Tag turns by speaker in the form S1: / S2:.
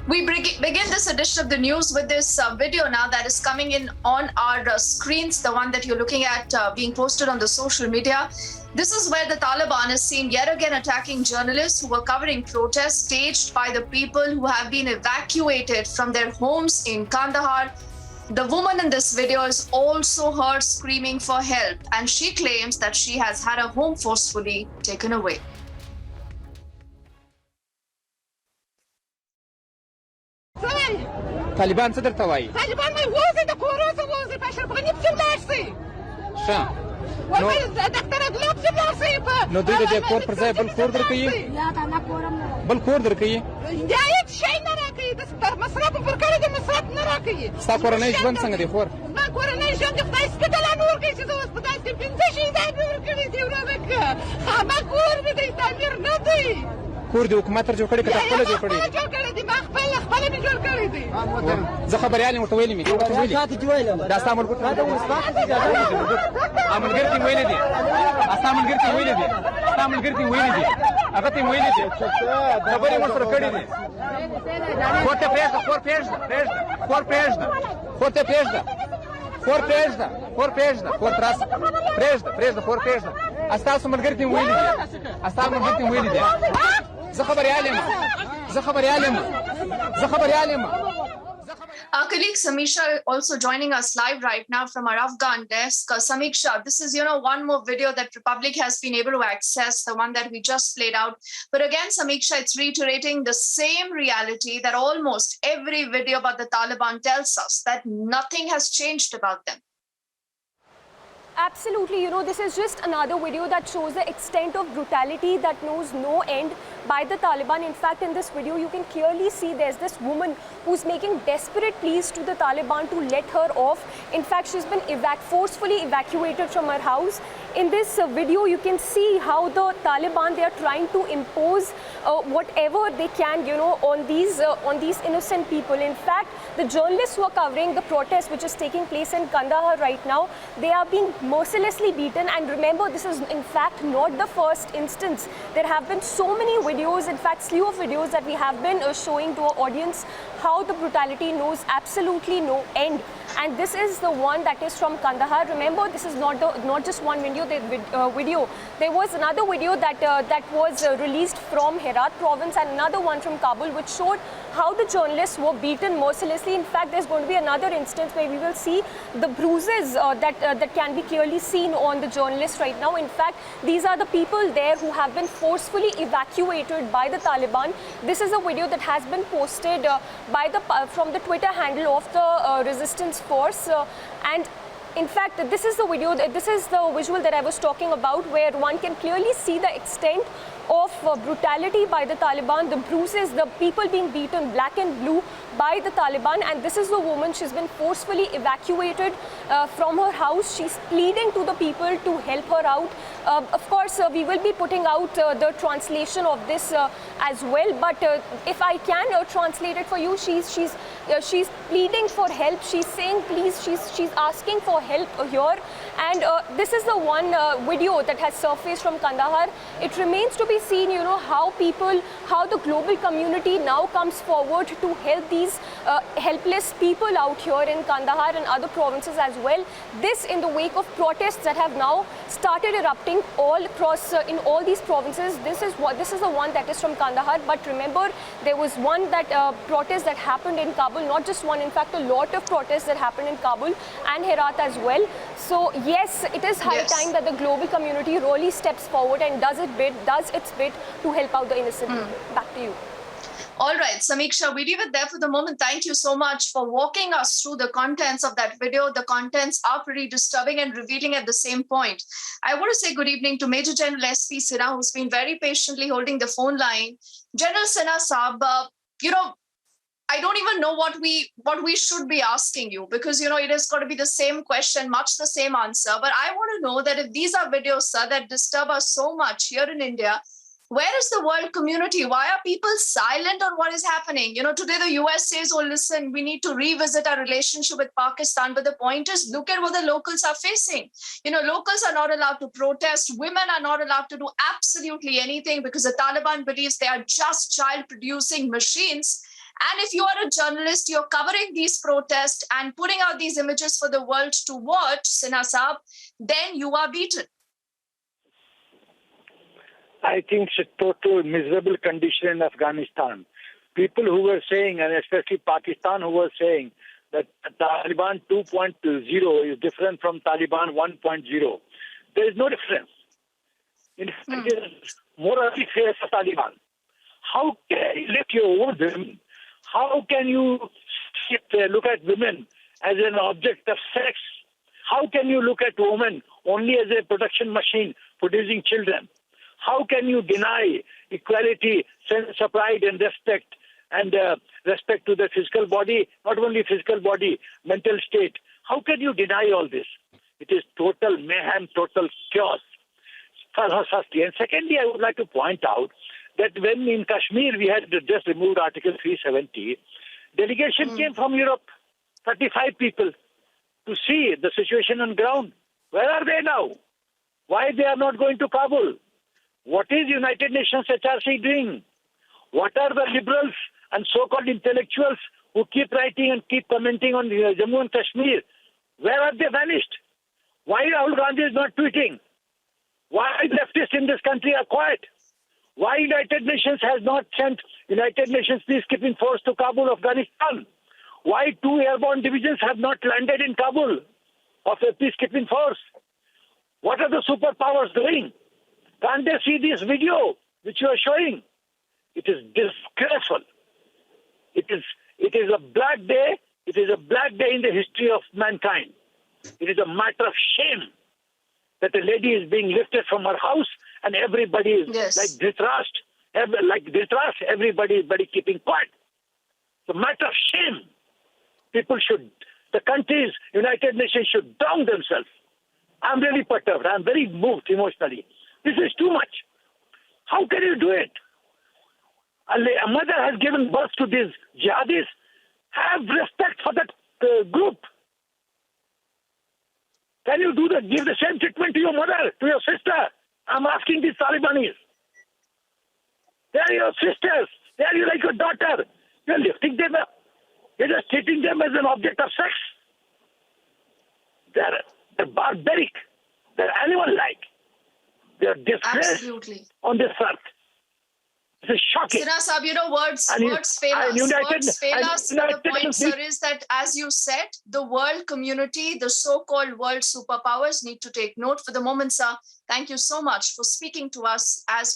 S1: Begin this edition of the news with this video now that is coming in on our screens, the one that you're looking at being posted on the social media. This is where the Taliban is seen yet again attacking journalists who were covering protests staged by the people who have been evacuated from their homes in Kandahar. The woman in this video is also heard screaming for help, and she claims that she has had her home forcefully taken away.
S2: طالبان څه درته وایي؟
S3: طالبان مې ووځي د کورو څخه ووځي په اشرف غني پسې ولاړ شي.
S2: ښه
S3: ډاکټر ادلا پسې ولاړ شي.
S2: نو دوی د دې کور پر ځای بل کور درکوي؟ بل کور درکوي؟
S3: یا هېڅ شی نه راکوي. د مصرف ورکړی د مصرف نه راکوي.
S2: ستا کورنۍ ژوند څنګه دی خور؟
S3: زما کورنۍ ژوند د خدای سپېڅلی نه ورکوي چې زه اوس په داسې 15 شهیدان مې ورکړي دي ورونه. خامه کور مې دی، تعمیر نه دی.
S2: کور د حکومت تر جوړ کړی که تا خپله جوړ کړی؟
S3: خپله جوړ کړی دی، ما خپله مې جوړ کړی دی.
S2: زه خبریال یم ورته ویلي مې دا ستا ملګرو ته ملګري ته ویلي دي، ستا ملګري ته ویلي دي، ستا ملګري ته ویلي دي، هغه ته ویلي دي، خبرې مو سره کړي دي. کور ته پرېږده، کور پرېږده، کور پرېږده، کور ته پرېږده، کور پرېږده، کور پرېږده، کور ته راسه، پرېږده، کور پرېږده. ستاسو ملګري ته ویلي دي، ستا ملګري ته ویلي دي. زه خبریال یم، زه خبریال یم، زه خبریال یم.
S1: Our colleague Samiksha also joining us live right now from our Afghan desk. Samiksha, this is, one more video that Republic has been able to access, the one that we just played out. But again, Samiksha, it's reiterating the same reality that almost every video about the Taliban tells us, that nothing has changed about them.
S4: Absolutely, this is just another video that shows the extent of brutality that knows no end by the Taliban. In fact, in this video, you can clearly see there's this woman who's making desperate pleas to the Taliban to let her off. In fact, she's been forcefully evacuated from her house. In this video, you can see how the Taliban, they are trying to impose whatever they can, on these innocent people. In fact, the journalists who are covering the protest which is taking place in Kandahar right now, they are being mercilessly beaten. And remember, this is in fact not the first instance. There have been so many videos, in fact slew of videos that we have been showing to our audience how the brutality knows absolutely no end. And this is the one that is from Kandahar. Remember, this is not just one video. There was another video that was released from Herat province and another one from Kabul, which showed how the journalists were beaten mercilessly. In fact, there's going to be another instance where we will see the bruises that can be clearly seen on the journalists right now. In fact, these are the people there who have been forcefully evacuated by the Taliban. This is a video that has been posted from the Twitter handle of the resistance force, and in fact, this is the video, this is the visual that I was talking about, where one can clearly see the extent of brutality by the Taliban, the bruises, the people being beaten black and blue by the Taliban. And this is the woman, she's been forcefully evacuated from her house. She's pleading to the people to help her out. Of course, we will be putting out the translation of this as well, but if I can translate it for you, she's pleading for help. She's saying please, she's asking for help here. And this is the one video that has surfaced from Kandahar. It remains to be seen, how the global community now comes forward to help these helpless people out here in Kandahar and other provinces as well. This in the wake of protests that have now started erupting all across in all these provinces. This is the one that is from Kandahar. But remember, there was one protest that happened in Kabul. Not just one, in fact, a lot of protests that happened in Kabul and Herat as well. So yes, it is high time that the global community really steps forward and does its bit to help out the innocent people. Back to you.
S1: All right, Samiksha, we leave it there for the moment. Thank you so much for walking us through the contents of that video. The contents are pretty disturbing and revealing at the same point. I want to say good evening to Major General S.P. Sinha, who's been very patiently holding the phone line. General Sinha Saab, I don't even know what we should be asking you, because it has got to be the same question, much the same answer. But I want to know that if these are videos, sir, that disturb us so much here in India, where is the world community? Why are people silent on what is happening? Today the US says, oh, listen, we need to revisit our relationship with Pakistan. But the point is, look at what the locals are facing. Locals are not allowed to protest. Women are not allowed to do absolutely anything because the Taliban believes they are just child-producing machines. And if you are a journalist, you're covering these protests and putting out these images for the world to watch, Sinha Saab, then you are beaten.
S5: I think it's a total miserable condition in Afghanistan. People who were saying, and especially Pakistan, who were saying that Taliban 2.0 is different from Taliban 1.0. There is no difference. In fact, it is morally fair for Taliban. How can you lift your own women? How can you look at women as an object of sex? How can you look at women only as a production machine producing children? How can you deny equality, sense of pride and respect to the physical body, not only physical body, mental state? How can you deny all this? It is total mayhem, total chaos. Firstly. And secondly, I would like to point out that when in Kashmir we had just removed Article 370, delegation came from Europe, 35 people, to see the situation on ground. Where are they now? Why they are not going to Kabul? What is United Nations HRC doing? What are the liberals and so-called intellectuals who keep writing and keep commenting on Jammu and Kashmir? Where have they vanished? Why Rahul Gandhi is not tweeting? Why leftists in this country are quiet? Why United Nations has not sent United Nations peacekeeping force to Kabul, Afghanistan? Why 2 airborne divisions have not landed in Kabul of a peacekeeping force? What are the superpowers doing? Can't they see this video which you are showing? It is disgraceful. It is a black day. It is a black day in the history of mankind. It is a matter of shame that a lady is being lifted from her house and everybody is like Dhritarashtra, everybody is keeping quiet. It's a matter of shame. The countries, United Nations should drown themselves. I'm really perturbed. I'm very moved emotionally. This is too much. How can you do it? A mother has given birth to these jihadis. Have respect for that group. Can you give the same treatment to your mother, to your sister? I'm asking these Talibanis. They are your sisters. They are like your daughter. You're lifting them up. You're just treating them as an object of sex. They're barbaric. They're animal-like. They're disgraced on this earth. This is shocking.
S1: Sinha Saab, words fail us. Words fail us. The point, sir, is that, as you said, the world community, the so-called world superpowers need to take note. For the moment, sir, thank you so much for speaking to us as we